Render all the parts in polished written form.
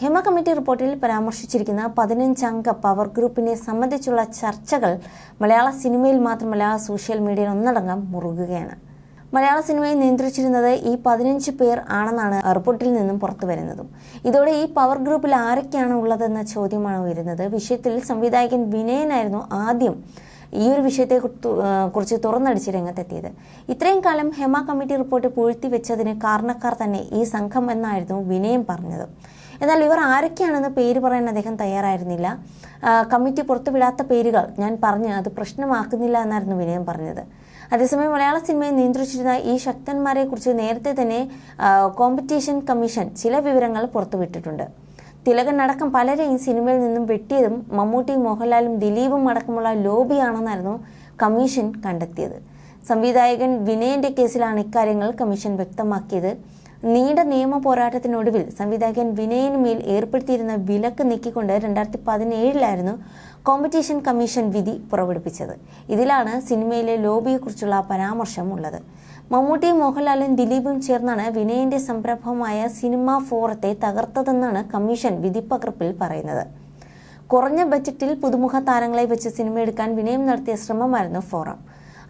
Hema committee റിപ്പോർട്ടിൽ പരാമർശിച്ചിരിക്കുന്ന 15 അംഗ പവർ ഗ്രൂപ്പിനെ സംബന്ധിച്ചുള്ള ചർച്ചകൾ മലയാള സിനിമയിൽ മാത്രമല്ല സോഷ്യൽ മീഡിയയിൽ ഒന്നടങ്കം മുറുകുകയാണ്. മലയാള സിനിമയെ നിയന്ത്രിച്ചിരുന്നത് ഈ 15 പേർ ആണെന്നാണ് റിപ്പോർട്ടിൽ നിന്നും പുറത്തുവരുന്നതും. ഇതോടെ ഈ പവർ ഗ്രൂപ്പിൽ ആരൊക്കെയാണ് ഉള്ളതെന്ന ചോദ്യമാണ് ഉയരുന്നത്. വിഷയത്തിൽ സംവിധായകൻ വിനയനായിരുന്നു ആദ്യം ഈ ഒരു വിഷയത്തെ കുറിച്ച് തുറന്നടിച്ച് രംഗത്തെത്തിയത്. ഇത്രയും കാലം ഹേമ കമ്മിറ്റി റിപ്പോർട്ട് പൂഴ്ത്തിവെച്ചതിന് കാരണക്കാർ തന്നെ ഈ സംഘം എന്നായിരുന്നു വിനയൻ പറഞ്ഞത്. എന്നാൽ ഇവർ ആരൊക്കെയാണെന്ന് പേര് പറയാൻ അദ്ദേഹം തയ്യാറായിരുന്നില്ല. കമ്മിറ്റി പുറത്തുവിടാത്ത പേരുകൾ ഞാൻ പറഞ്ഞ് അത് പ്രശ്നമാക്കുന്നില്ല എന്നായിരുന്നു വിനയൻ പറഞ്ഞത്. അതേസമയം മലയാള സിനിമയെ നിയന്ത്രിച്ചിരുന്ന ഈ ശക്തന്മാരെ കുറിച്ച് നേരത്തെ തന്നെ കോമ്പറ്റീഷൻ കമ്മീഷൻ ചില വിവരങ്ങൾ പുറത്തുവിട്ടിട്ടുണ്ട്. തിലകൻ അടക്കം പലരെയും സിനിമയിൽ നിന്നും വെട്ടിയതും മമ്മൂട്ടിയും മോഹൻലാലും ദിലീപും അടക്കമുള്ള ലോബിയാണെന്നായിരുന്നു കമ്മീഷൻ കണ്ടെത്തിയത്. സംവിധായകൻ വിനയന്റെ കേസിലാണ് ഇക്കാര്യങ്ങൾ കമ്മീഷൻ വ്യക്തമാക്കിയത്. നീണ്ട നിയമ പോരാട്ടത്തിനൊടുവിൽ സംവിധായകൻ വിനയന് മേൽ ഏർപ്പെടുത്തിയിരുന്ന വിലക്ക് നീക്കിക്കൊണ്ട് 2017 കോമ്പറ്റീഷൻ കമ്മീഷൻ വിധി പുറപ്പെടുവിച്ചത്. ഇതിലാണ് സിനിമയിലെ ലോബിയെക്കുറിച്ചുള്ള പരാമർശം ഉള്ളത്. മമ്മൂട്ടിയും മോഹൻലാലും ദിലീപും ചേർന്നാണ് വിനയന്റെ സംരംഭമായ സിനിമ ഫോറത്തെ തകർത്തതെന്നാണ് കമ്മീഷൻ വിധിപ്പകർപ്പിൽ പറയുന്നത്. കുറഞ്ഞ ബജറ്റിൽ പുതുമുഖ താരങ്ങളെ വെച്ച് സിനിമയെടുക്കാൻ വിനയം നടത്തിയ ശ്രമമായിരുന്നു ഫോറം.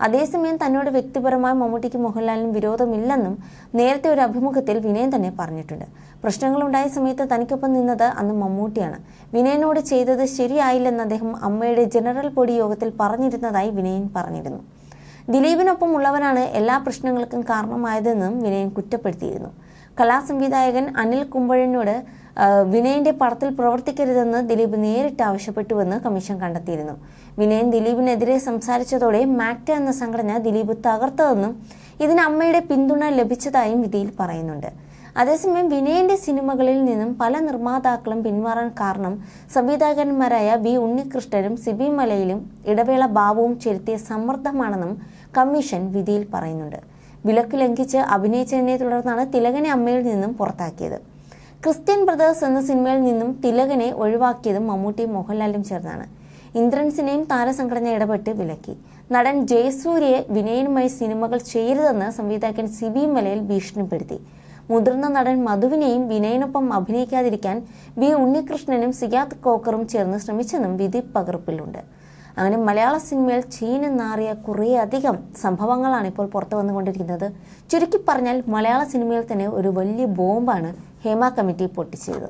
അതേസമയം തന്നോട് വ്യക്തിപരമായി മമ്മൂട്ടിക്കും മോഹൻലാലിനും വിരോധമില്ലെന്നും നേരത്തെ ഒരു അഭിമുഖത്തിൽ വിനയൻ തന്നെ പറഞ്ഞിട്ടുണ്ട്. പ്രശ്നങ്ങളുണ്ടായ സമയത്ത് തനിക്കൊപ്പം നിന്നത് അന്ന് മമ്മൂട്ടിയാണ്. വിനയനോട് ചെയ്തത് ശരിയായില്ലെന്ന് അദ്ദേഹം അമ്മയുടെ ജനറൽ ബോഡി യോഗത്തിൽ പറഞ്ഞിരുന്നതായി വിനയൻ പറഞ്ഞിരുന്നു. ദിലീപിനൊപ്പം ഉള്ളവനാണ് എല്ലാ പ്രശ്നങ്ങൾക്കും കാരണമായതെന്നും വിനയൻ കുറ്റപ്പെടുത്തിയിരുന്നു. കലാസംവിധായകൻ അനിൽ കുമ്പഴനോട് വിനയന്റെ പടത്തിൽ പ്രവർത്തിക്കരുതെന്ന് ദിലീപ് നേരിട്ട് ആവശ്യപ്പെട്ടുവെന്ന് കമ്മീഷൻ കണ്ടെത്തിയിരുന്നു. വിനയൻ ദിലീപിനെതിരെ സംസാരിച്ചതോടെ മാക്ട എന്ന സംഘടന ദിലീപ് തകർത്തതെന്നും ഇതിന് അമ്മയുടെ പിന്തുണ ലഭിച്ചതായും വിധിയിൽ പറയുന്നുണ്ട്. അതേസമയം വിനയന്റെ സിനിമകളിൽ നിന്നും പല നിർമ്മാതാക്കളും പിന്മാറാൻ കാരണം സംവിധായകന്മാരായ ബി ഉണ്ണികൃഷ്ണനും സിബി മലയിലും ഇടവേള ബാബുവും ചെലുത്തിയ സമ്മർദ്ദമാണെന്നും കമ്മീഷൻ വിധിയിൽ പറയുന്നുണ്ട്. വിലക്ക് ലംഘിച്ച് അഭിനയിച്ചതിനെ തുടർന്നാണ് തിലകനെ അമ്മയിൽ നിന്നും പുറത്താക്കിയത്. ക്രിസ്ത്യൻ ബ്രദേഴ്സ് എന്ന സിനിമയിൽ നിന്നും തിലകനെ ഒഴിവാക്കിയതും മമ്മൂട്ടിയും മോഹൻലാലും ചേർന്നാണ്. ഇന്ദ്രൻസിനെയും താരസംഘടന ഇടപെട്ട് വിലക്കി. നടൻ ജയസൂര്യയെ വിനയനുമായി സിനിമകൾ ചെയ്യരുതെന്ന് സംവിധായകൻ സിബി മലയിൽ ഭീഷണിപ്പെടുത്തി. മുതിർന്ന നടൻ മധുവിനെയും വിനയനൊപ്പം അഭിനയിക്കാതിരിക്കാൻ ബി ഉണ്ണികൃഷ്ണനും സിയാദ് കോക്കറും ചേർന്ന് ശ്രമിച്ചെന്നും വിധി പകർപ്പിലുണ്ട്. അങ്ങനെ മലയാള സിനിമയിൽ ചീഞ്ഞു നാറിയ കുറേയധികം സംഭവങ്ങളാണ് ഇപ്പോൾ പുറത്തു വന്നുകൊണ്ടിരിക്കുന്നത്. ചുരുക്കി പറഞ്ഞാൽ മലയാള സിനിമയിൽ തന്നെ ഒരു വലിയ ബോംബാണ് ഹേമ കമ്മിറ്റി പൊട്ടിച്ചത്.